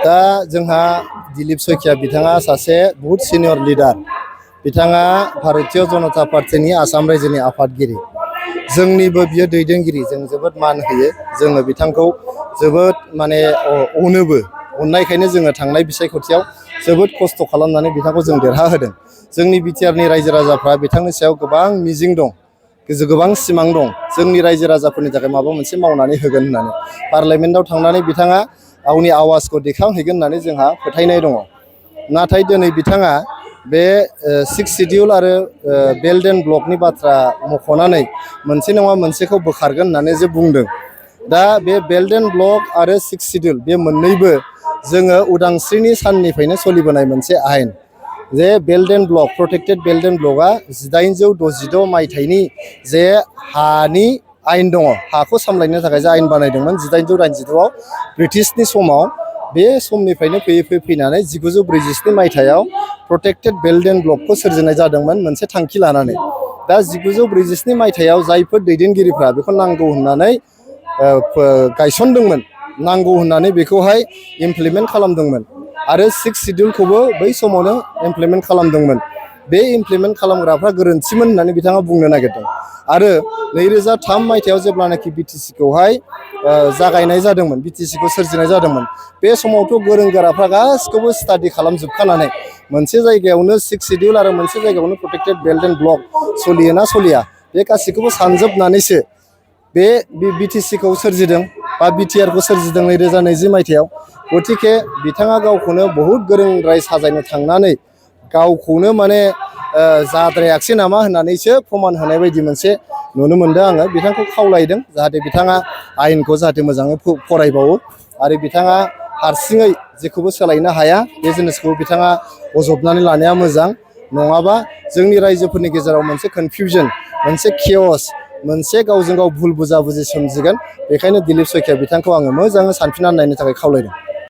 दा जोंहा दिलीप शइकिया बिथाङा सासे बहुत सिनियर लिडार। बिथाङा भारतीय जनता पार्टीनि आसाम रायजोनि आफादगिरि। जोंनिबो बियो दैदेनगिरि। जों जोबोद मान होयो। जोङो बिथांखौ जोबोद माने अनोबो। अननायखायनो जोङो थांनाय बिसायख'थियाव जोबोद खस्थ' खालामनानै बिथांखौ जों देरहा होदों। जोंनि बिटिआरनि रायजो राजाफ्रा बिथांनि सायाव गोबां मिजिं दं, गोबां सिमां दं। जोंनि रायजो राजाफोरनि थाखाय माबा मोनसे मावनानै होगोन होननानै। पार्लियामेन्टआव थांनानै बिथाङा गावनि आवाजखौ दैखांहैगोन होननानै जोंहा फोथायनाय दङ। नाथाय दिनै बिथाङा बे 6 शिडिउल आरो बेल्ट एन्ड ब्लकनि बाथ्रा मख'नानै मोनसे नङा मोनसेखौ बोखारगोन होननानै जे बुंदों। दा बे बेल्ट एन्ड ब्लक आरो 6 शिडिउल बे मोननैबो जोङो उदांस्रिनि साननिफ्रायनो सोलिबोनाय मोनसे आयेन। जे belt and block protected belt and ब्लकआ 1866 मायथाइनि जे हानि आयेन दङ। हाखौ सामलायनो थाखाय जे आयेन बानायदोंमोन 1886आव ब्रिटिशनि समाव। बे समनिफ्रायनो फैयै फैनानै 1947 मायथाइयाव प्रटेक्टेड बेल्ट एन्ड ब्लकखौ सोरजिनाय जादोंमोन मोनसे थांखि लानानै। दा 1947 मायथाइयाव जायफोर दैदेनगिरिफ्रा बेखौ नांगौ होननानै गायसनदोंमोन, नांगौ होननानै बेखौहाय इमप्लिमेन्ट खालामदोंमोन आरो 6 शिडिउलखौबो बै समावनो इमप्लिमेन्ट खालामदोंमोन। बे इमप्लिमेन्ट खालामग्राफ्रा गोरोन्थिमोन होननानै बिथाङा बुंनो नागिरदों। आरो 2003 मायथाइयाव जेब्लानाखि बिटिसिखौहाय जागायनाय जादोंमोन, बिटिसिखौ सोरजिनाय जादोंमोन, बे समावथ' गोरों गोराफ्रा गासिखौबो स्टाडि खालामजोबखानानै मोनसे जायगायावनो 6 शिडिउल आरो मोनसे जायगायावनो प्रटेक्टेड बेल्ट एन्ड ब्लक सोलियोना सोलिया बे गासैखौबो सानजोबनानैसो बे बिटिसिखौ सोरजिदों बा बिटिआरखौ सोरजिदों 2020 मायथाइयाव। गतिके बिथाङा गावखौनो बहुद गोरों राय साजायनो थांनानै गावखौनो माने जाद्रायाखिसै नामा होननानैसो प्रमान होनाय बायदि मोनसे नुनो मोनदों आङो। बिथांखौ खावलायदों जाहाथे बिथाङा आयेनखौ जाहाथे मोजाङै फरायबावो आरो बिथाङा हारसिङै जेखौबो सोलायनो हाया बे जिनिसखौ बिथाङा बजबनानै लानाया मोजां। नङाबा जोंनि रायजोफोरनि गेजेराव मोनसे कनफिउजन, मोनसे केअस, मोनसे गावजों गाव भुल बुजा बुजि सोमजिगोन। बेखायनो दिलीप शइकिया बिथांखौ आङो मोजाङै सानफिननानै नायनो थाखाय खावलायदों।